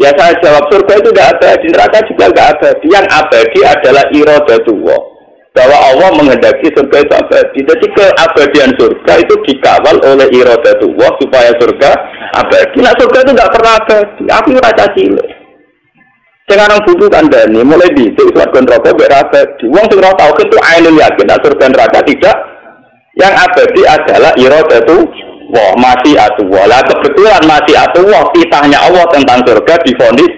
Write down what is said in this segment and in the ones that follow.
Ya saya jawab surga itu tidak abadi, neraka juga tidak abadi. Yang abadi adalah iradatullah. Bahwa Allah menghendaki surga itu abadi. Jadi keabadian surga itu dikawal oleh iradatullah supaya surga abadi. Nah surga itu tidak pernah abadi. Aku rasa cilik. Sekarang butuh kandani mulai di surga neraka berabadi. Wong sing ora tau itu ainul yakin surga neraka tidak. Yang abadi adalah iradatullah, masyiatullah. Lah kebetulan masyiatullah titahnya Allah tentang surga divonis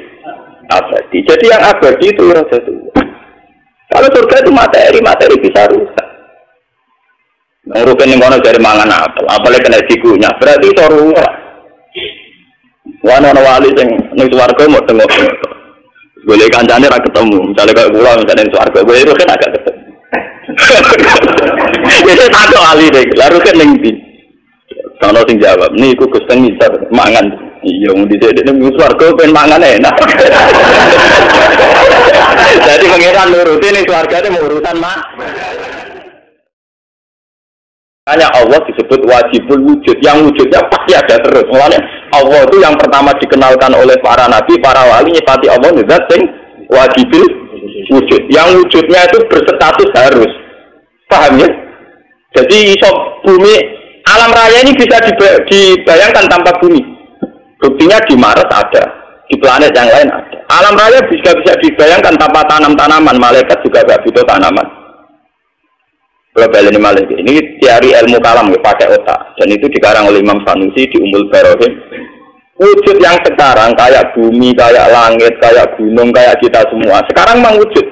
abadi. Jadi yang abadi itu iradatullah. Kalau surga itu materi bisa rusak. Rugen yang kono dari mangan apalagi kena dikunyah, berarti itu rusak. Wana wali yang ning swarga mau tengok. Boleh kancane ra ketemu, misalnya kayak kula misalnya ning swarga, boleh rugen agak ketemu. Jadi satu wali deh, lalu kan ning ndi? Kalau sing jawab, niku Gusti bisa mangan. Iya, mau dhisik ning swarga ben mangan enak. Jadi pengiran nurutin ning swarga itu mau urusan mak. Hanya Allah disebut wajibul wujud, yang wujudnya pasti ada terus. Mulanya Allah itu yang pertama dikenalkan oleh para nabi, para wali nyifati Allah zat sing wajibul wujud. Yang wujudnya itu berstatus harus. Paham ya? Jadi bumi alam raya ini bisa dibayangkan tanpa bumi. Buktinya di Mars ada, di planet yang lain ada. Alam raya bisa dibayangkan tanpa tanaman, malaikat juga gak butuh tanaman. Global ini malaikat. Ini teori ilmu kalam pakai otak, dan itu dikarang oleh Imam Sanusi di Ummul Barohim. Wujud yang sekarang kayak bumi, kayak langit, kayak gunung, kayak kita semua. Sekarang memang wujud.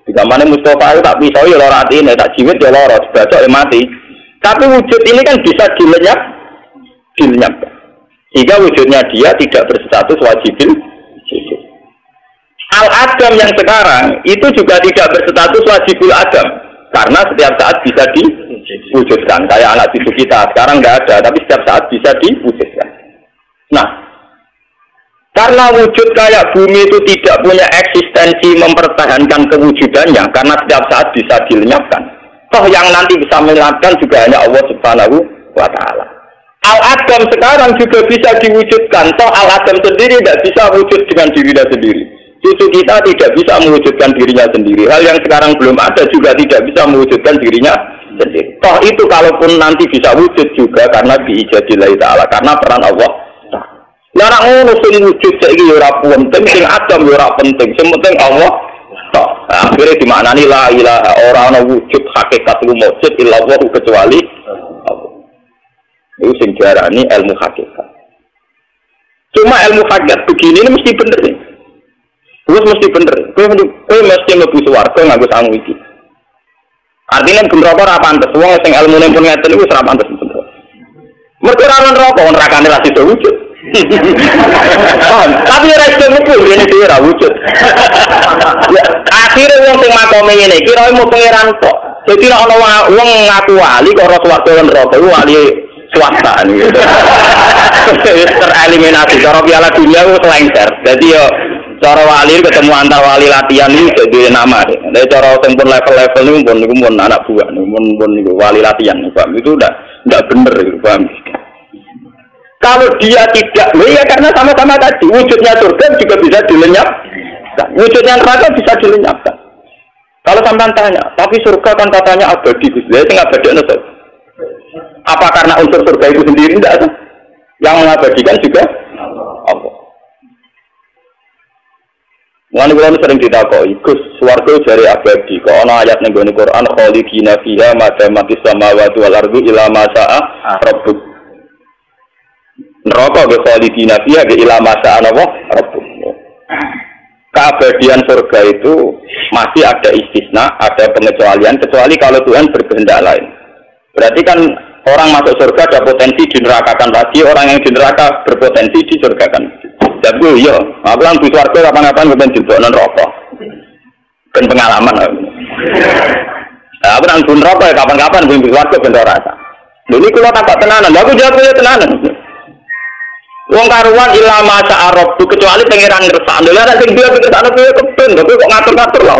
Di zamannya Mustafa itu tak pisau ya lorot ini, tak jiwit ya lorot, dibacok ya mati. Tapi wujud ini kan bisa dilenyapkan. Sehingga wujudnya dia tidak berstatus wajibin. Al-Adam yang sekarang itu juga tidak berstatus wajibul Adam. Karena setiap saat bisa diwujudkan. Kayak anak cucu kita, sekarang nggak ada, tapi setiap saat bisa diwujudkan. Nah, karena wujud kayak bumi itu tidak punya eksistensi mempertahankan kewujudannya, karena setiap saat bisa dilenyapkan. Toh yang nanti bisa menyelamatkan juga hanya Allah Subhanahu wa Ta'ala. Al-Adam sekarang juga bisa diwujudkan. Toh Al-Adam sendiri tidak bisa wujud dengan dirinya sendiri. Cucu kita tidak bisa mewujudkan dirinya sendiri. Hal yang sekarang belum ada juga tidak bisa mewujudkan dirinya sendiri. Toh itu kalaupun nanti bisa wujud juga karena biijadillahi ta'ala, karena peran Allah. Lah nek ngono sing wujud saiki ya ora penting, sing Adam ya ora penting. Sing penting Allah. Toh akhire dimaknani la ilaha, ora ana wujud hakikat wujud illallah kecuali Allah. Itu sing diarani ilmu hakikat. Cuma ilmu hakikat begini ini mesti bener nih. Terus mesti bener. Kowe mesti mlebu swarga nganggo sangu iki. Artinya neraka ora pantes. Wong sing ilmune pun ngeten iku ora pantes bener. Mergo ora nerakane ra iso wujud. Tapi ora iso mlebu rene dhewe ora wujud. Akhire wong sing makome ngene iki kira mau pangeran tok. Dadi nek ana wong ngaku wali kok ora swarga neraka iku wali swasta gitu. Tereliminasi cara piala dunia itu lengser. Jadi yo cara wali ketemu antar wali latihan ini jadi nama. Dari cara tempun level-level ini pun anak buah, pun wali latihan. Itu udah bener, paham? Kalau dia tidak, ya karena sama-sama tadi wujudnya surga juga bisa dilenyapkan, wujudnya neraka bisa dilenyapkan. Kalau sampai tanya, tapi surga kan katanya abadi, jadi tinggal abadi itu. Apa karena unsur surga itu sendiri tidak ada? Yang mengabadikan juga Allah. Mulane kula sering ditakoni, Gus, swarga jare abadi. Kok ana ayat ning gone Quran khalidina fiha ma damatis samawati wal ardu ila ma sa'a rabbuk. Neraka ge khalidina fiha ge ila ma sa'a rabbuk. Keabadian surga itu masih ada istisna, ada pengecualian kecuali kalau Tuhan berkehendak lain. Berarti kan orang masuk surga ada potensi dinerakakan lagi, orang yang di neraka berpotensi disurgakan. Jadi iya, aku lang di surga kapan-kapan kepen dilebokno neraka. Ben pengalaman. Aku nang di neraka kapan-kapan ben di surga ben ora rasa. Lha niku kula takok tenanan, lha aku jawab ya tenanan. Wong karuan ilama sa'arab kecuali pangeran ngersakno. Lha nek sing dia kersakno kuwi kepen, kok ngatur-ngatur lho.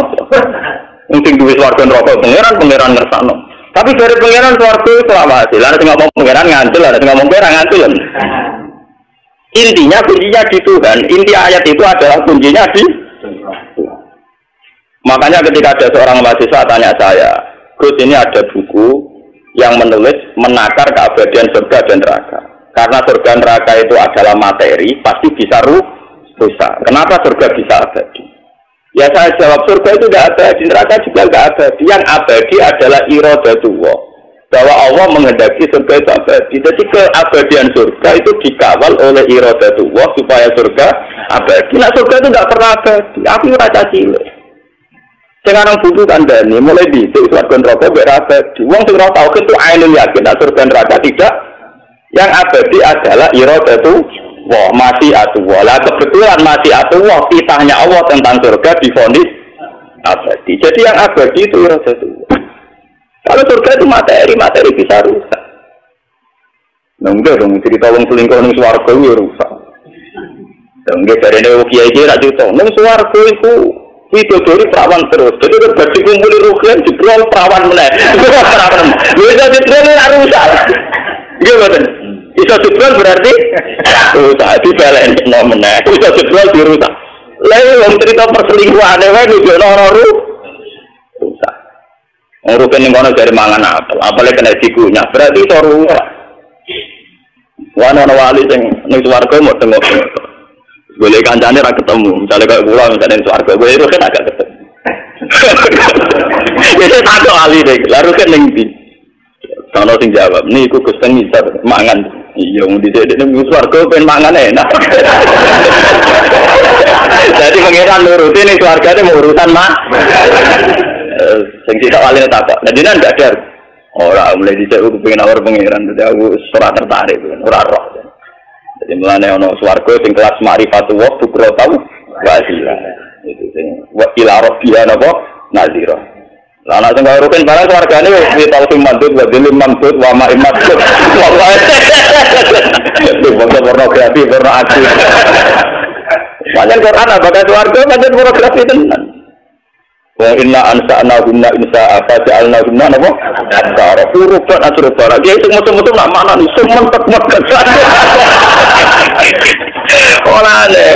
Wong sing duwe surga neraka pangeran ngersakno. Tapi dari pangeran swarga itu apa hasil? Ada yang ngomong pangeran ngantul, ada yang ngomong pangeran ngantul. Intinya kuncinya di Tuhan. Inti ayat itu adalah kuncinya di Tuhan. Makanya ketika ada seorang mahasiswa tanya saya, Gus, ini ada buku yang menulis menakar keabadian surga dan neraka. Karena surga dan neraka itu adalah materi, pasti bisa rusak. Kenapa surga bisa abadi? Ya saya jawab, surga itu tidak abadi, neraka juga tidak abadi. Yang abadi adalah iradatullah, bahwa Allah menghendaki surga itu abadi. Jadi keabadian surga itu dikawal oleh iradatullah supaya surga abadi. Nah surga itu tidak pernah abadi. Aku rasa cilik. Sekarang buku kandani mulai dhisik surga neraka berabadi. Wong sing ora tau itu ainul yakin surga neraka tidak. Yang abadi adalah iradatullah, masyiatullah. Lah kebetulan masyiatullah titahnya Allah tentang surga divonis abadi. Jadi yang abadi itu iradatullah. Kalau surga itu materi bisa rusak. Nah, enggak dong, cerita wong selingkuh ning swarga yo rusak. Enggak jarene kiai iki ra cerita, ning swarga iku widodari perawan terus. Jadi berbagi kumpuli rugen jebrol perawan meneh. Perawan. Lha jadi jebrol ora rusak. Nggih mboten. Iso jebrol berarti rusak dibaleni meneh. Iso jebrol dirusak. Lha wong cerita perselingkuhane wae nunjukno ora rusak. Ngurukin yang kono dari mangan apalagi kena dikunyah, berarti itu rusak. Wana wali yang ning swarga mau tengok, boleh kancane ra ketemu, misalnya kayak pulau misalnya ning swarga, boleh itu kan agak ketemu. Jadi takut wali deh, lalu kan ning di, kalau sing jawab, nih aku Gusten bisa mangan, iya mau di ning swarga pengen mangan enak. Jadi pengiran nurutin ning swarga itu mau urusan mah. Sing kita wali tak. Jadi nan gak ada. Ora mulai dicek aku pengen awar pengiran, jadi aku ora tertarik, ora roh. Jadi mulane ono swarga sing kelas ma'rifatullah bukro tau wasila. Itu sing wa ila rabbiya napa nazira. Lah ana sing rukin barang swargane wis tau sing mandut wa dilim mandut wa ma'im mandut. Itu pornografi porno aku. Banyak Quran apakah swarga banyak pornografi tenan. Wa inna ansa'na gumna insa'a faja'alna gumna apa? Asara furuban asrubara. Dia itu mutu-mutu nak mana nih? Sementek-mentek. Orang ini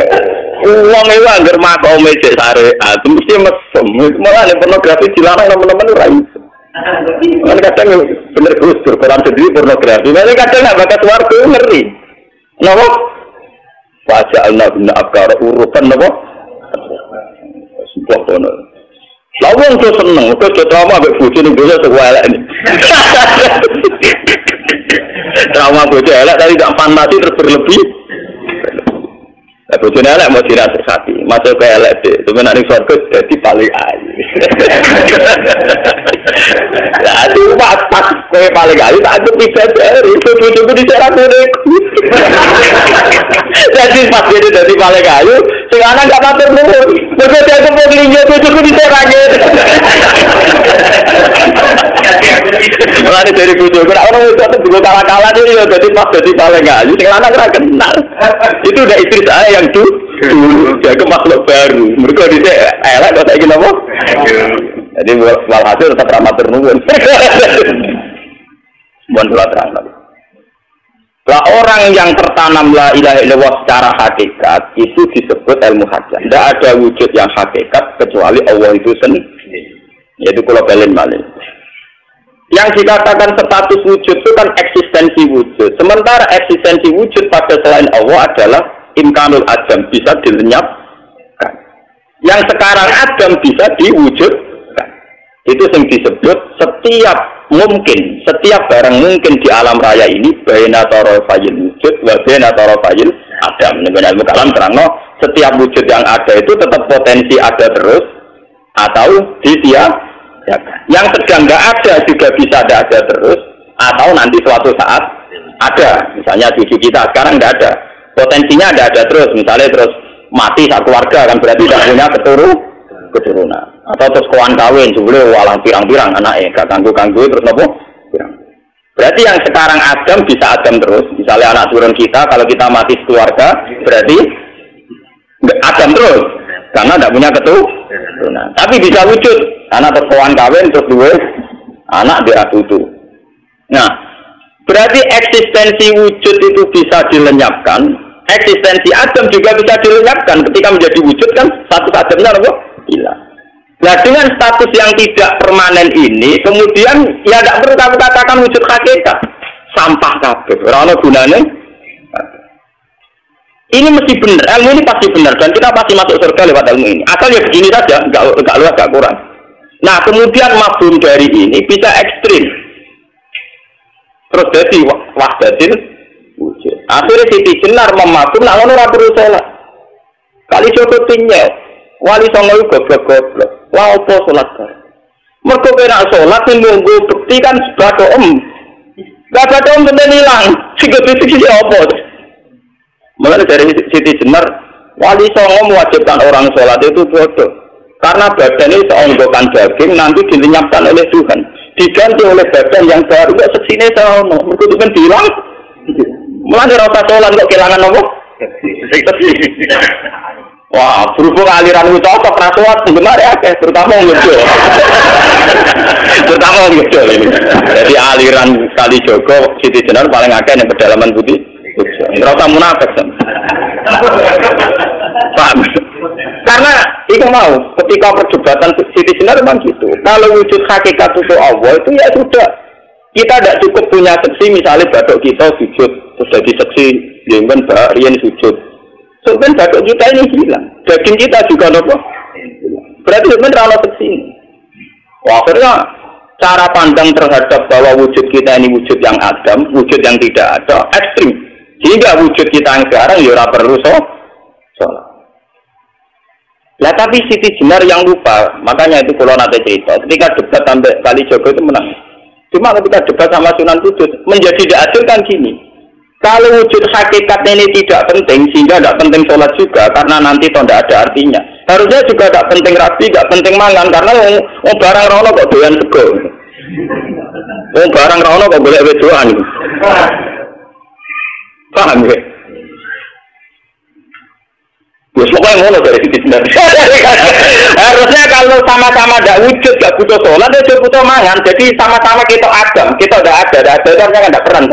uang itu anggar makau mejek syariat. Mesti mesem. Malah ini pornografi dilarang teman-teman rai. Kadang bener Gus Quran sendiri pornografi. Kadang nak bakat warga ngeri. Kenapa? Faja'alna gumna asara furuban apa? Sebuah benar. Lawang tuh seneng, tuh trauma ambek bojo ning desa sing elek. Trauma bojo elek tadi gak fantasi terus berlebih. Lah bojo elek mau dirasati, masuk ke elek deh. Tumen ning surga dadi paling ayu. Lah itu pas kowe paling ayu tak aku bisa dari bojoku dicerak ngene. Jadi pas jadi paling ayu, sing anak gak matur nuwun. Mergo dia kepenginnya bojoku dicerak. Mulane dari bojoku nek ono wis juga kalah-kalah iki ya dadi pas dadi paling ayu sing lanang ora kenal. Itu udah istri saya yang dulu jaga makhluk baru. Mergo dhisik elek kok saiki napa? Jadi walhasil tetap ramah ternuwun. Mohon doa terang. Lah orang yang tertanam la ilaha illallah secara hakikat itu disebut ilmu hajat. Tidak ada wujud yang hakikat kecuali Allah itu sendiri. Yaitu kalau balen balik. Yang dikatakan status wujud itu kan eksistensi wujud. Sementara eksistensi wujud pada selain Allah adalah imkanul adam, bisa dilenyapkan. Yang sekarang adam bisa diwujudkan. Itu yang disebut setiap barang mungkin di alam raya ini baina tarafayil wujud wa baina tarafayil adam. Dengan ilmu kalam terangno setiap wujud yang ada itu tetap potensi ada terus atau ditiadakan. Yang sedang nggak ada juga bisa ada terus atau nanti suatu saat ada. Misalnya cucu kita sekarang nggak ada, potensinya ada terus. Misalnya terus mati saat keluarga kan berarti tidak punya keturunan. Atau terus kawan kawin sebelum walang pirang-pirang anaknya gak ganggu terus nopo pirang. Berarti yang sekarang Adam bisa Adam terus. Misalnya anak turun kita kalau kita mati keluarga berarti Adam terus karena tidak punya keturunan. Tapi bisa wujud anak terus kawan kawin terus dua anak dia tutu. Nah berarti eksistensi wujud itu bisa dilenyapkan. eksistensi Adam juga bisa dilenyapkan ketika menjadi wujud kan status Adamnya apa? Hilang. Nah dengan status yang tidak permanen ini, kemudian ya tidak perlu kamu katakan wujud hakikat, sampah kabeh, ora ono gunane. Ini mesti benar, ilmu ini pasti benar dan kita pasti masuk surga lewat ilmu ini. Asal ya begini saja, nggak luas, nggak kurang. Nah kemudian mafhum dari ini bisa ekstrim, terus jadi wahdatil wujud. Akhirnya Siti Jenar memafhum, nak ngono ora perlu salat. Kali cukup tinggal, wali songo goblok-goblok. Wah, apa sholat kan? Mereka kena sholat ini nunggu bukti kan baca gak baca bener hilang. Sisi apa? Makanya dari Siti Jenar, wali songo mewajibkan orang sholat itu bodoh. Karena badan ini seonggokan daging nanti dilenyapkan oleh Tuhan, diganti oleh badan yang baru. Gak seksine sama, mereka itu kan hilang. Mulai rasa sholat kok kehilangan apa? Wah, berhubung aliran itu cocok rasuat sebenarnya terutama ngejol. Terutama ngejol ini. Jadi aliran Kali Jogo, Siti Jenar paling akeh yang pedalaman putih. Rasa munafik. Paham? Karena itu mau ketika perdebatan Siti Jenar memang gitu. Kalau wujud hakikat itu Allah itu ya sudah. Kita tidak cukup punya seksi misalnya batuk kita sujud terus jadi seksi jengben baharian sujud. Sebenarnya batuk kita ini hilang, daging kita juga nopo. Berarti sebenarnya kalau kesini. Wah, akhirnya cara pandang terhadap bahwa wujud kita ini wujud yang Adam, wujud yang tidak ada, ekstrim. Sehingga wujud kita yang sekarang ya perlu sholat. Lah tapi Siti Jenar yang lupa, makanya itu kalau nanti cerita, ketika debat sampai Kali Jogo itu menang. Cuma ketika debat sama Sunan Kudus menjadi tidak adil kan gini. Kalau wujud hakikat ini tidak penting, sehingga tidak penting sholat juga, karena nanti tidak ada artinya. Harusnya juga tidak penting rapi, tidak penting mangan, karena barang rono kok doyan sego. Barang rono kok boleh wedoan. Paham ya? Pokoknya ngono dari Siti Jenar. Harusnya kalau sama-sama tidak wujud, tidak butuh sholat, ya butuh mangan. Jadi sama-sama kita Adam, kita tidak ada harusnya tidak peran.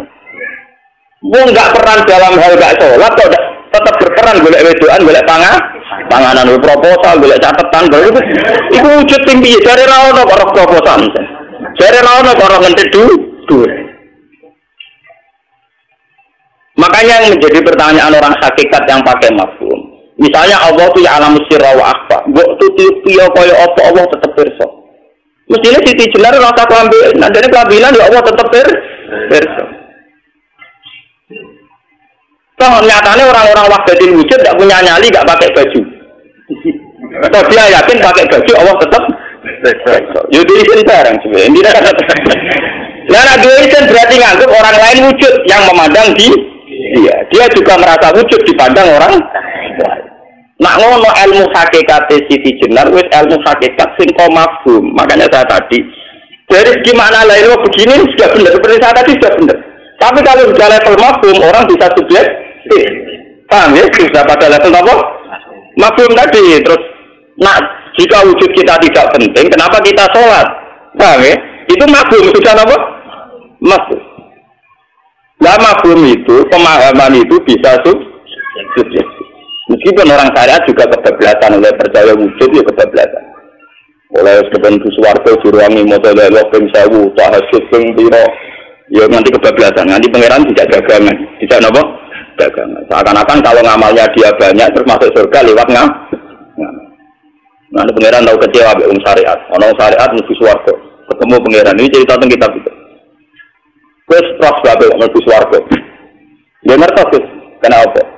Wong nggak peran dalam hal nggak sholat, kok tetap berperan boleh wedoan, boleh panganan, proposal, boleh catatan, boleh itu wujud tinggi. Dari rawono orang proposal, dari rawono orang ngentri dulu. Makanya yang menjadi pertanyaan orang hakikat yang pakai mafhum. Misalnya Allah tu ya alam sirra wa akhfa. Mbok tuti piye kaya apa Allah tetep pirsa. Mestinya Siti Jenar rasa kelambinan, nah dari kelambinan ya Allah tetep pirsa. Toh nyatanya orang-orang wahdatil wujud tidak punya nyali, tidak pakai baju. Atau dia yakin pakai baju Allah tetap. Jadi isin barang sebenarnya. Nah, dua isin berarti nganggap orang lain wujud yang memandang dia. Dia juga merasa wujud dipandang orang lain. Nak ngono ilmu hakikat Siti Jenar wis ilmu hakikat sing mafhum. Makanya saya tadi dari gimana lain begini sudah benar, seperti saya tadi sudah benar. Tapi kalau sudah level mafhum orang bisa subjektif. Paham ya? Sudah pada level apa? Mafhum tadi. Terus nak jika wujud kita tidak penting, kenapa kita sholat? Paham ya? Itu mafhum sudah apa? Mafhum. Nah mafhum itu, pemahaman itu bisa subjektif. Meskipun orang syariat juga kebablasan oleh percaya wujud ya kebablasan. Oleh sebelum Suwarto Juruangi Motolelo Ping Sewu Tahajud Ping Piro ya nanti kebablasan. Nanti pangeran tidak dagangan. Tidak apa? Dagangan. Seakan-akan kalau ngamalnya dia banyak terus masuk surga lewat nanti pangeran tahu kecewa oleh syariat. Orang syariat mesti Suwarto ketemu pangeran. Ini cerita tentang kitab itu. Terus terus babe mesti Suwarto. Dia ngerti kenapa?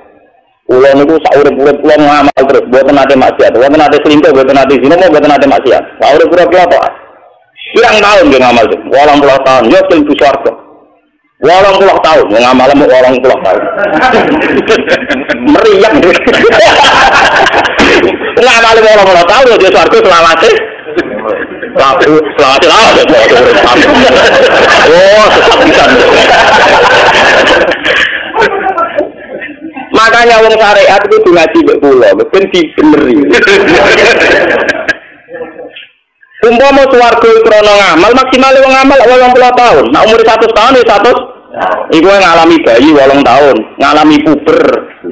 Ulang itu saurip-urip ulang ngamal terus, buatan nanti maksiat, buatan nanti selingkuh, buatan nanti zina, buatan nanti maksiat. Saurip-urip apa? Pirang tahun dia ngamal itu, 80 tahun, dia selingkuh swarga. 80 tahun, ngamal mau 80 tahun. Meriang. Ngamal 80 tahun, dia swarga selamatnya. Selamatnya lah, oh, sesat bisa. Makanya wong syariat itu ngaji mbek kula, ben dibeneri. Umpama swarga krana ngamal maksimal wong ngamal 80 tahun. Nek umur 100 tahun ya 100. Iku ngalami bayi 8 tahun, ngalami puber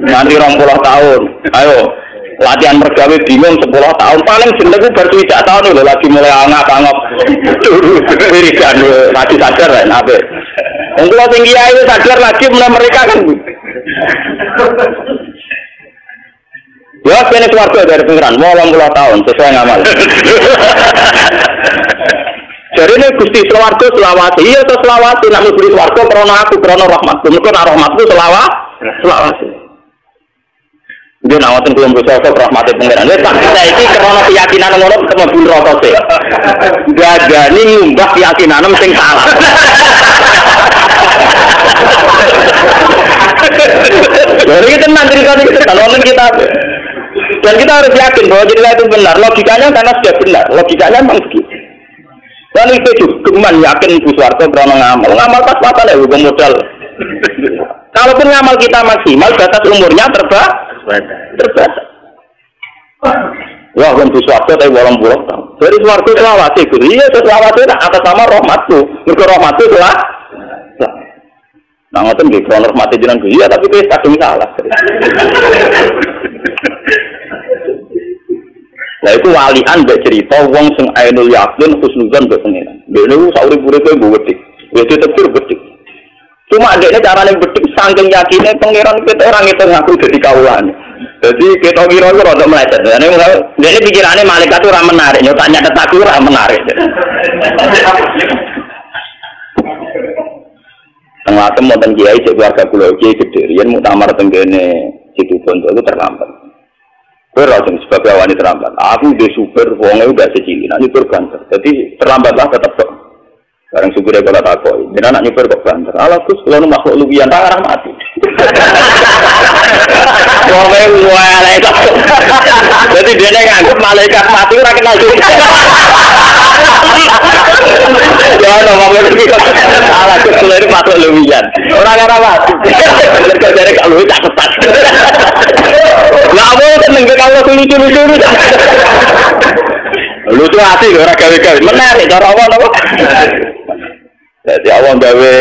Nanti 20 tahun. Ayo. Latihan mergawe bingung 10 tahun. Paling jenengku baru 3 tahun lho lagi mulai angap-angap. Wiridan lagi sadar lah nabe. Wong kula sing kiai sadar lagi mulai mereka kan. Ya kene swarga dari pengiran 80 tahun sesuai ngamal. Jadi ini Gusti swarga selawase. Iya to selawase nek mlebu swarga krana aku krana rahmatku. Mergo nek rahmatku selawase. Dia nawatin belum bisa rahmati pengiran. Dia tak saiki krana keyakinan ngono ketemu bun rasa sih. Gagani ngumbah keyakinan sing salah. Jadi kita nanti kita nonton kita. Dan kita harus yakin bahwa cerita itu benar. Logikanya karena sudah benar. Logikanya memang begitu. Dan itu juga yakin Ibu Soeharto karena ngamal. Ngamal pas-pasan ya hukum modal. Kalaupun ngamal kita maksimal, batas umurnya terbatas. Wah, Ibu Soeharto tapi 80 tahun. Jadi Soeharto selawase. Iya, selawase atas nama rahmatku. Mereka rahmatku telah. Nah, ngoten nggih krono rahmate jenengan iya tapi wis kadung salah. Lah itu walian mbek cerita wong sing ainul yakin husnuzan mbek pengiran. Dene saurip-uripe mbok wedik. Wis tetir wedik. Cuma dekne carane wedik saking yakine pengiran kita orang itu ngaku dadi kawulane. Jadi kita kira itu rada meleset. Dene pikirane malaikat ora menarik, nyotanya ketaku ora menarik. Tengah-tengah monten kiai cek keluarga kula kiai gede riyen muktamar tenggene situ Bondo itu terlambat. Berarti sebagai wanita terlambat. Aku udah super, wongnya udah secili, nak nyukur banter. Jadi terlambatlah tetap kok. Sekarang supirnya kalau takoi, jadi nak nyukur kok banter. Alah terus kalau makhluk luwian tak arah mati. Wongnya wala itu. Jadi dia nganggep malaikat mati ora kenal juga. Ya no makhluk luwian. Alah terus kalau ini makhluk luwian. Orang arah mati. Kalau dari kalau tak tepat. Nggak mau tenang ke kalau lucu-lucu. Lucu hati loh, orang gawe-gawe. Menarik, cara awal apa? Jadi awal gawe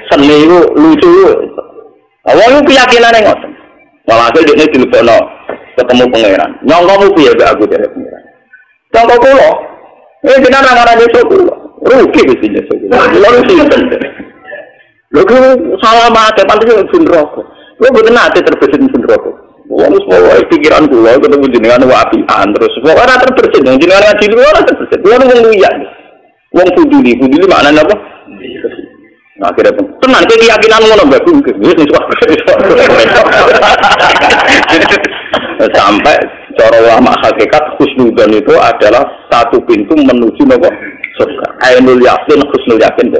seni itu lucu. Awal itu keyakinan yang ngoten. Malah akhirnya dia dilebokno ketemu pangeran. Nyongkomu piye mbek aku dari pangeran. Contoh kula. Jenengan nang-nang desa kula. Rugi wis desa kula. Lha sinten. Lho salah mate pantes ben rokok. Lho boten nate terbesit ben rokok. Wong semua pikiran kula ketemu jenengan wapian terus kok ora terbesit jenengan ngaji ora terbesit. Kula wong liya. Wong fuduli maknane apa? Nah, akhirnya tenan keyakinan ngono mbak sampai cara ulama hakikat husnudzon itu adalah satu pintu menuju nopo surga. Ainul yakin husnul yakin.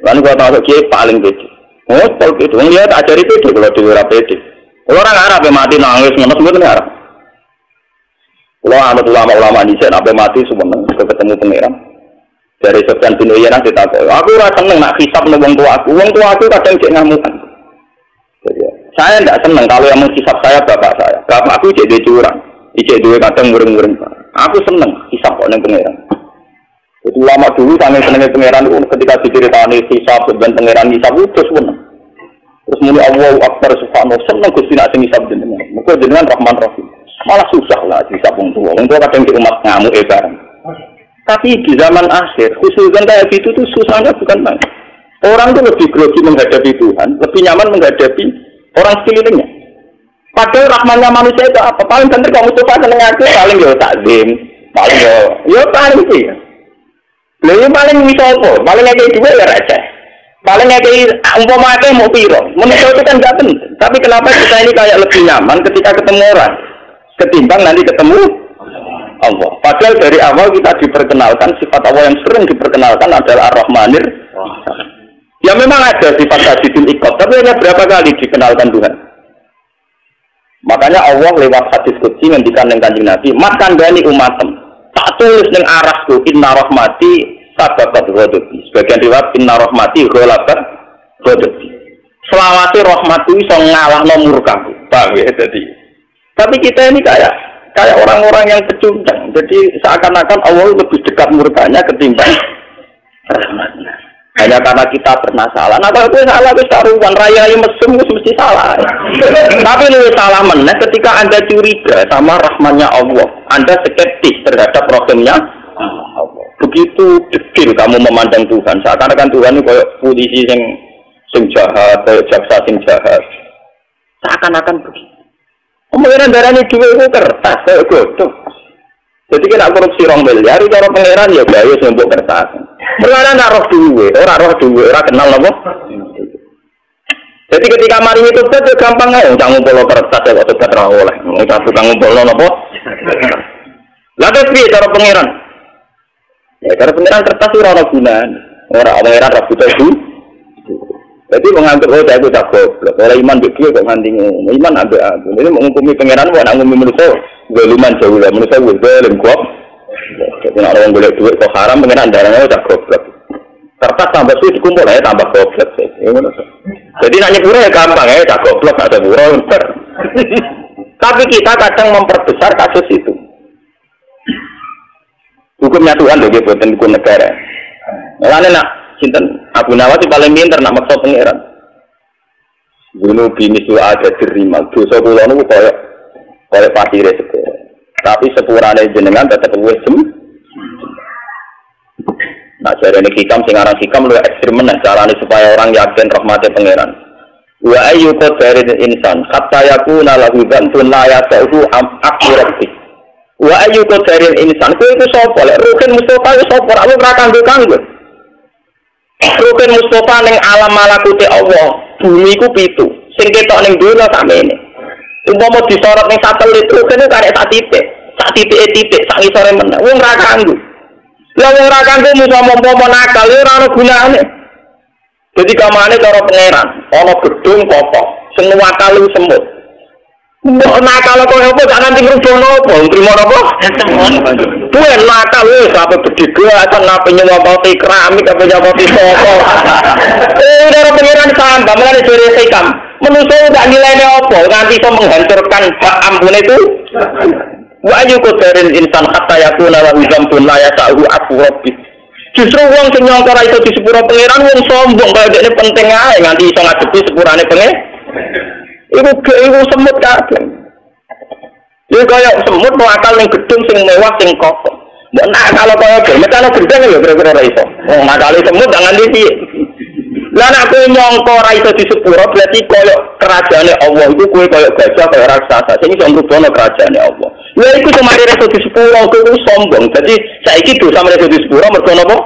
Lalu kalau tahu kiai paling pede. Oh, kalau itu dia ajari pede kalau di ora pede. Kalau orang Arab mati nangis ngono mboten Arab. Kalau ada ulama-ulama di sana sampai mati sebenarnya ketemu pangeran. Dari Sofyan bin Uyainah ditakok, aku ora seneng nak hisab nang wong tuaku. Wong tuaku kadang cek ngamukan. Jadi, saya tidak seneng kalau yang menghisab saya bapak saya. Bapak aku cek dia curang, cek dia kadang ngurung-ngurung. Aku seneng hisab kok nang pangeran. Itu lama dulu sange senenge pangeran itu ketika diceritani hisab ben pangeran hisab terus seneng. Terus muni Allahu Akbar subhanallah seneng Gusti nak sing hisab jenengan. Muga jenengan Rahman Rahim. Malah susah lah hisab wong tua. Wong tua kadang cek umat ngamuk bareng. Tapi di zaman akhir, khususnya kayak gitu tuh susahnya bukan main. Orang tuh lebih grogi menghadapi Tuhan, lebih nyaman menghadapi orang sekelilingnya. Padahal rahmannya manusia itu apa? Paling penting kamu coba seneng aku, paling yo takzim, paling yo paling sih. Lebih paling bisa apa? Paling kayak juga ya receh. Paling kayak umpamanya mau piro. Manusia itu kan nggak penting. Tapi kenapa kita ini kayak lebih nyaman ketika ketemu orang, ketimbang nanti ketemu Allah. Padahal dari awal kita diperkenalkan sifat Allah yang sering diperkenalkan adalah Ar-Rahmanir. Ya memang ada sifat sajidul iqab, tapi hanya berapa kali dikenalkan Tuhan. Makanya Allah lewat hadis qudsi ngendikan ning Kanjeng Nabi, "Mat kandhani umatem, tak tulis ning arasku inna rahmati sababat ghadabi." Sebagian riwayat inna rahmati ghalabat ghadabi. Selawase rahmatku iso ngalahno murkaku. Paham ya tadi. Tapi kita ini kayak orang-orang yang pecundang. Jadi seakan-akan Allah lebih dekat murkanya ketimbang rahmatnya. Hanya karena kita pernah salah. Nah kalau gue salah, gue taruhan raya mesum, gue mesti salah. Tapi lu salah meneh ketika Anda curiga sama rahmannya Allah. Anda skeptis terhadap programnya Allah. Begitu degil kamu memandang Tuhan. Seakan-akan Tuhan itu kayak polisi yang jahat, kayak jaksa yang jahat. Seakan-akan begitu. Pengiran darah ini dua itu kertas, kayak godok. Jadi kena korupsi rong miliar, cara pengiran ya bayu sembuk kertas. Mereka nak roh duwe, orang kenal apa? Jadi ketika mari itu betul gampang aja, jangan ngumpul kertas ya waktu betul oleh, nggak suka ngumpul apa? Lalu sih cara pengiran. Ya cara pengiran kertas itu orang guna, orang pengiran rabu itu. Jadi menganggap aku tak goblok. Kalau iman begitu kok nganti iman ada aku. Ini menghukumi pangeran bukan menghukumi manusia. Goluman jauh lah manusia gol kok. Jadi orang boleh duit kok haram pangeran darahnya tak goblok. Kertas tambah sulit dikumpul ya tambah goblok. Jadi nanya pura ya gampang ya tak goblok ada pura. Tapi kita kadang memperbesar kasus itu. Hukumnya Tuhan loh gitu dan hukum negara. Mulanya nak. Sinten Abu Nawas paling pinter nak maksa pangeran. Bunuh bini sudah ada terima. Dosa kula niku koyo pasire sepuro. Tapi sepurane jenengan tetep wis sem. Nah, jarene hikam sing aran hikam luwih ekstrem meneh carane supaya orang yakin rahmate pangeran. Wa ayyu qadarin insan hatta yakuna lahu dzanbun la ya'tuhu akhirati. Wa ayyu qadarin insan kuwi iku sapa? Lek Rukin Mustofa iku sapa? Aku ora kanggo. Rukin Mustafa ning alam malakute Allah, bumi ku pitu. Sing ketok ning donya sakmene. Umpama disorot ning satelit Rukin karek sak titik sak ngisore meneh. Wong ora kanggo. Lah wong ora kanggo mumpama nakal ora ana gunane. Jadi kamane cara pangeran, ana gedung kokoh, sing wakal semut. Mbok nakal kok opo sak nganti ngrubono opo? Trimo apa? Tuwe nakal wis sampe bedhe acan nape nyewati keramik apa nyewati soko. Ora pengiran sambah menane jere sekam. Menungso gak nilainya opo nganti iso menghancurkan hak ampun itu. Wa yuqdarin insan hatta yakuna wa dzambun la yasahu aqrabi. Justru wong sing nyangka ora iso disepuro pengiran wong sombong kaya dekne penting ae nganti iso ngadepi sepurane pengen. Iku semut kabeh. Iku kaya semut mau akal ning gedung sing mewah sing kokoh. Mbok nakal kaya metane gendeng ya kira-kira ora iso. Wong nakal semut jangan piye. Lah nek kowe nyangka ora iso disepuro berarti kaya kerajaane Allah iku kowe kaya gajah kaya raksasa sing iso ngrubono kerajaane Allah. Lha iku semare iso disepuro kuwi sombong. Dadi saiki dosa iso disepuro mergo napa?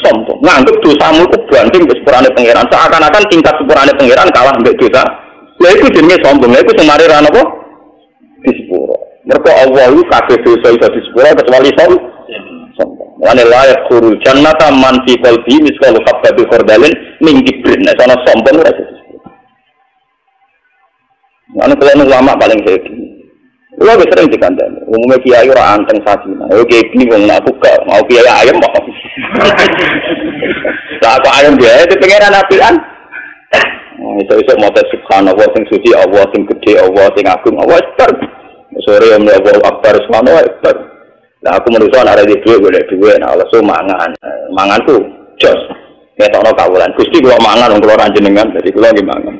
Sombong. Nganggep dosamu ku banding sepurane pangeran. Seakan-akan tingkat sepurane pangeran kalah mbek dosa. Ya itu jenenge sombong, itu semari ra napa disepuro. Mergo Allah iku kabeh dosa iso disepuro kecuali sombong. Wane layak khurul jannata man fi qalbi misqal habbatin khardalin min kibrin. Nek ana sombong ora iso disepuro. Ane kula ulama paling hebat. Kula wis sering dikandani. Umume kiai ora anteng sajina. Oke iki wong aku gak mau kiai ayam kok. Lah kok ayam dia itu pengenan apian. Iso-iso motor subhanallah sing suci Allah sing gede Allah sing agung Allah akbar. Sore om Allah akbar subhanallah akbar. Lah aku menuso arek dhewe golek dhewe nek Allah so manganku jos. Ngetokno kawulan. Gusti kula mangan wong kula ra jenengan dadi kula nggih mangan.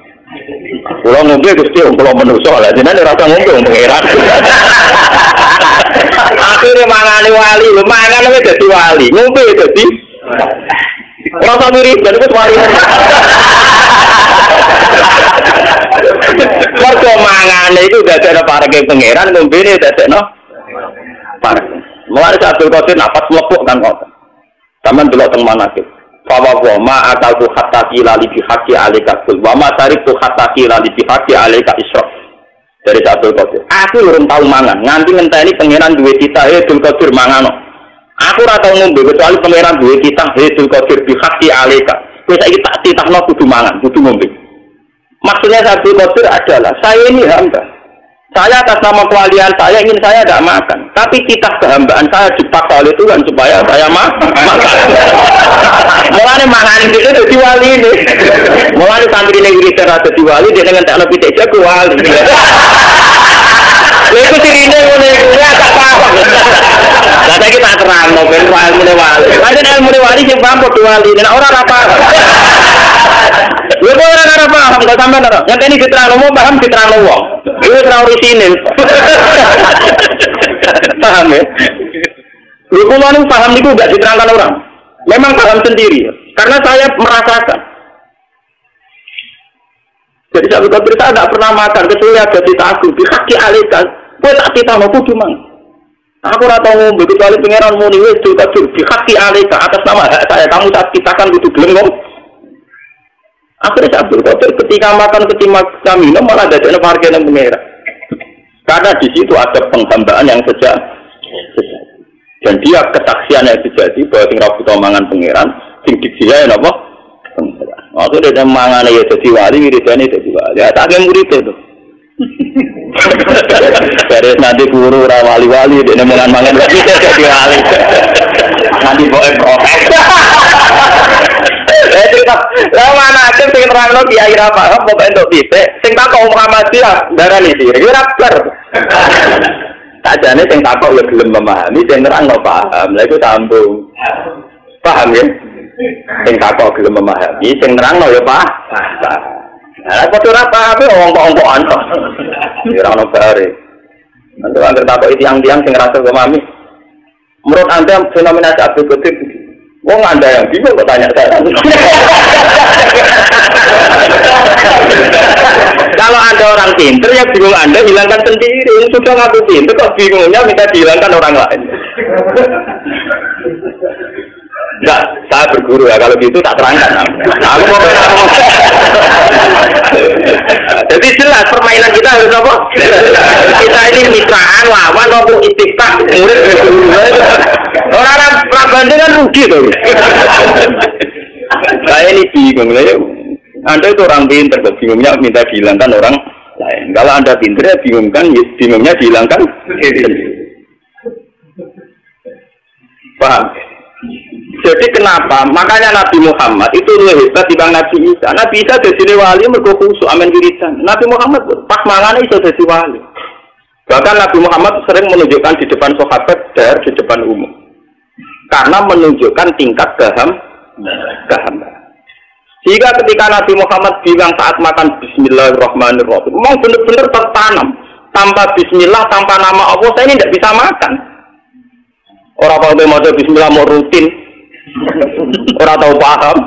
Kula ngombe Gusti wong kula menuso lah jenengan ora usah ngombe wong pangeran. Akhire mangane wali, lho mangan wis dadi wali. Ngombe dadi rasa mirip dan itu wali. Mergo mangane itu dadekno pareke pangeran ngombene dadekno parek. Mulane Abdul Qadir nafas mlepuk kan kok. Sampeyan delok teng manakib. Fa wa ma ataku hatta qila li bi haqqi alika kul wa ma tariku hatta qila li bi haqqi alika isra. Dari Abdul Qadir. Aku urung tau mangan, nganti ngenteni pangeran duwe kita Abdul Qadir mangano. Aku ora tau ngombe kecuali pangeran duwe kita Abdul Qadir bi haqqi alika. Kowe saiki tak titahno kudu mangan, kudu ngombe. Maksudnya Abdul Qadir adalah saya ini hamba. Saya atas nama kewalian saya ingin saya tidak makan. Tapi titah kehambaan saya dipaksa oleh Tuhan supaya saya makan. Mulane mangan itu jadi wali ini. Mulane santri ini wiri serah jadi wali dia dengan tak pitik jago wali. Lalu sirine ngene kuwi agak paham. Lah saiki tak terangno ben wali. Ada ilmu wali sing paham padha wali, nek ora paham. Lha kok ora paham kok sampean ora. Yang ini diterangno wong paham diterangno wong. Iku ora orisinil. Paham ya? Lha kok anu paham niku enggak diterangkan orang. Memang paham sendiri. Karena saya merasakan. Jadi saya berkata tidak pernah makan kecuali ada di takut di kaki alikan. Kue tak kita mau cuma. Aku rata ngombe kecuali pangeran muni wes juga di kaki alika atas nama hak saya kamu saat kita kan butuh gelem. Akhirnya saya berkata ketika makan ketika minum malah ada parkir yang pangeran. Karena di situ ada penghambaan yang sejak. Dan dia kesaksian yang terjadi bahwa sing rabu mangan pangeran, sing diksiya yang apa? Pangeran. Maksudnya dia mangan ya jadi wali, wiridane jadi wali. Ya tak ada murid itu. Beres nanti guru wali-wali dia mangan lagi jadi wali. Nanti boleh protes. Cerita, lah mana aja sing nerangno kiai ra paham kok entuk titik, sing takok Muhammadiyah darani sih. Ora ber. Sajane sing takok ya gelem memahami, sing nerangno paham. Lah iku sambung. Paham ya? Sing takok gelem memahami, sing nerangno ya paham. Lah kok ora paham wong-wong-wongan kok. Ora ono bare. Nanti antar takok tiang-tiang sing ngrasa memahami. Menurut Anda fenomena Abdul Qadir wong Anda yang bingung kok tanya saya. Kalau Anda orang pinter ya bingung Anda hilangkan sendiri. Sudah ngaku pinter kok bingungnya minta dihilangkan orang lain. Enggak, saya berguru ya kalau gitu tak terangkan. Aku mau jadi jelas permainan kita harus apa? Kita ini mitraan, lawan, maupun istiqah, murid berguru. Orang-orang Prabanding kan rugi tuh. Saya ini bingung ya. Anda itu orang pintar, bingungnya minta dihilangkan orang lain. Kalau Anda pintar ya bingungnya dihilangkan sendiri. Paham? Jadi kenapa? Makanya Nabi Muhammad itu lebih hebat dibanding Nabi Isa. Nabi Isa jadi wali mergo khusuk amen wiridan. Nabi Muhammad pas mangane iso jadi wali. Bahkan Nabi Muhammad sering menunjukkan di depan sahabat dan di depan umum. Karena menunjukkan tingkat kehambahan. Sehingga ketika Nabi Muhammad bilang saat makan Bismillahirrahmanirrahim, memang benar-benar tertanam. Tanpa Bismillah, tanpa nama Allah, saya ini tidak bisa makan. Orang kalau mau Bismillah mau rutin, orang tahu paham.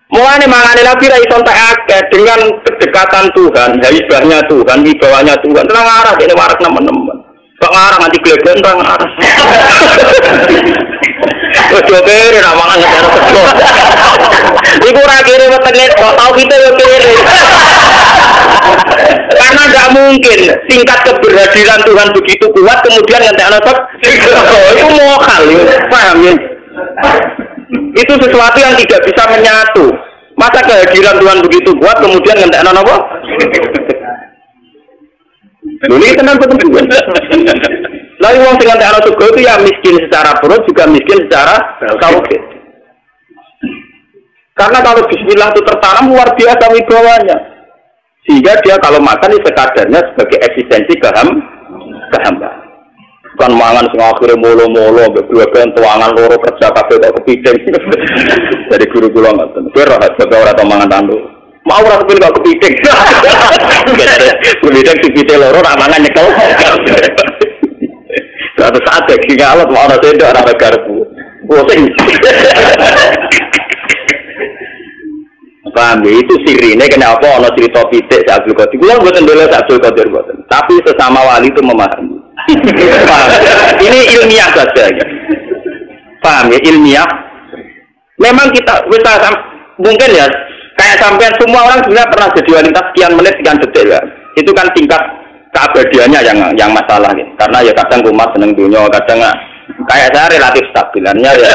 Mulane mangane Nabi ra iso tak akeh dengan kedekatan Tuhan, haibahnya Tuhan, wibawanya Tuhan. Tenang arah dene warak nemen-nemen. Kok ngarang nanti gleben terang arah. Ojo kere ra mangan karo sebut. Iku ora kere wetenge kok tau kita yo kere. Karena enggak mungkin tingkat keberhadiran Tuhan begitu kuat kemudian ngentekno sebut. Itu mokal, paham ya? Itu sesuatu yang tidak bisa menyatu. Masa kehadiran Tuhan begitu kuat kemudian ngentekno apa? Ini tenang betul. Lalu orang dengan anak surga itu ya miskin secara perut juga miskin secara tauhid. Karena kalau Bismillah itu tertanam luar biasa wibawanya, sehingga dia kalau makan ini sekadarnya sebagai eksistensi kehambaan. Bukan mangan sing akhire molo-molo berdua-dua tuangan loro kerja kabeh kok kepiting. Dari guru kula ngoten. Kira ora tau mangan tandu. Mau ora kepin kok kepiting. Kepiting dipite loro ra mangan nyekel. Suatu saat daging alat mau ana sendok ora garpu. Pusing. Paham ya, itu sirine kenapa ana cerita pitik Sak Abdul Qadir. Kula mboten ndelok Sak Abdul Qadir mboten. Tapi sesama wali itu memahami. Paham? Ini ilmiah saja. Paham ya, ilmiah. Memang kita bisa mungkin ya kayak sampean semua orang sebenarnya pernah jadi wanita sekian menit sekian detik ya. Itu kan tingkat keabadiannya yang masalah gitu. Karena ya kadang rumah seneng dunia, kadang kayak saya relatif stabilannya ya.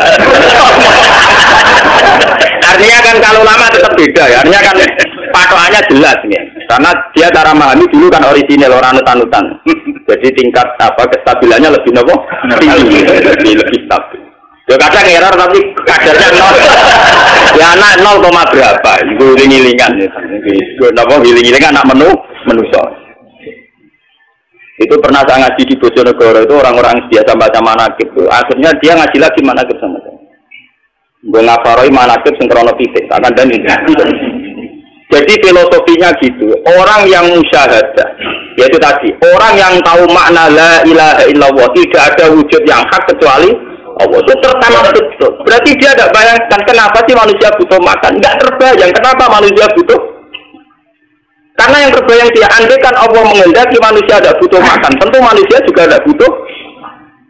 Artinya kan kalau lama tetap beda ya. Artinya kan patokannya jelas ya. Karena dia cara memahami dulu kan orisinil orang nutan-nutan. Jadi tingkat kestabilannya lebih tinggi, lebih stabil. Ya kadang error tapi kadarnya 0. Ya anak 0, berapa? Itu giling-gilingan ya. Napa giling-gilingan anak manusia. Itu pernah saya ngaji di Bojonegoro itu orang-orang biasa baca manakib itu. Akhirnya dia ngaji lagi manakib sama saya. Gue ngafaroi manakib sengkrono titik. Akan dan ini. Jadi filosofinya gitu. Orang yang musyahadah, yaitu tadi orang yang tahu makna la ilaha illallah, tidak ada wujud yang hak kecuali Allah. Itu pertama betul. Berarti dia tidak bayangkan kenapa sih manusia butuh makan. Tidak terbayang kenapa manusia butuh. Karena yang terbayang dia, andai kan Allah menghendaki manusia tidak butuh makan, tentu manusia juga tidak butuh.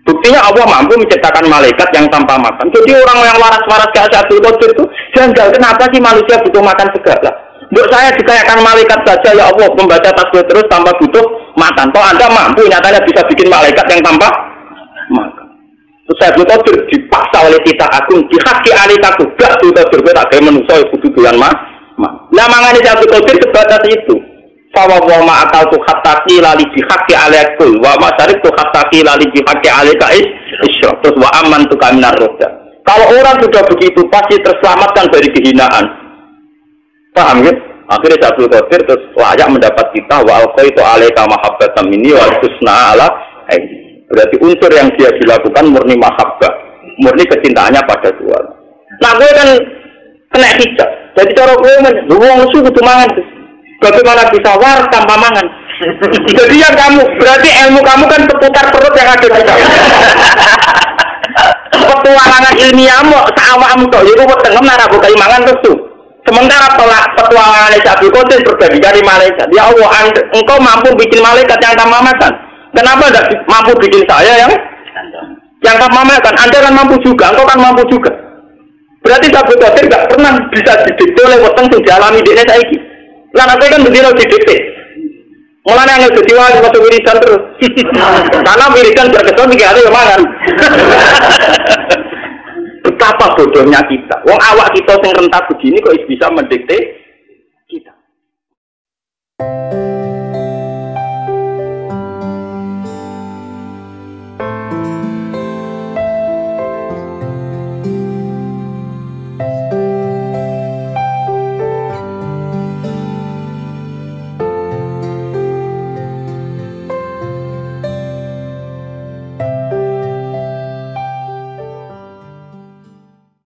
Buktinya Allah mampu menciptakan malaikat yang tanpa makan. Jadi orang yang waras-waras kayak Abdul Qadir itu janggal, kenapa sih manusia butuh makan segala? Untuk saya dikayakan malaikat saja ya Allah membaca tasbih terus tanpa butuh makan. Toh Anda mampu nyatanya bisa bikin malaikat yang tanpa makan. Terus Abdul Qadir dipaksa oleh kita agung dihaki alikaku gak sudah berbeda kayak manusia yang butuh doyan Nah mangane Abdul Qadir sebatas itu. Fa wa ma akal tu hatta lali bihaqi alaikul wa ma syarib tu hatta lali bihaqi alaika isyraf. Terus wa aman tu kaminar roda. Kalau orang sudah begitu pasti terselamatkan dari kehinaan. Paham ya? Akhirnya Abdul Qadir terus layak mendapat kita wa alqaitu alaika mahabbatan minni wa husna ala berarti unsur yang dia dilakukan murni mahabbah, murni kecintaannya pada Tuhan. Nah gue kan kena hijab. Jadi cara gue wong musuh kudu mangan. Bagaimana bisa waras tanpa mangan? Jadi yang kamu berarti ilmu kamu kan seputar perut yang ada di dalam. Petualangan ilmiahmu saawakmu tok iku weteng ora buka mangan terus tuh. Sementara petualangan Abdul Qadir berbagi dari malaikat. Ya Allah, engkau mampu bikin malaikat yang tanpa makan. Kenapa tidak mampu bikin saya yang tanpa makan? Anda kan mampu juga, engkau kan mampu juga. Berarti Abdul Qadir tidak pernah bisa didikte oleh weteng yang dialami dene saiki. Lah nanti kan begitu didikte. Mulane yang dadi wali waktu wiridan terus. Karena wiridan berkesan iki ada yang mangan. Betapa bodohnya kita. Wong awak kita sing rentak begini kok bisa mendikte kita.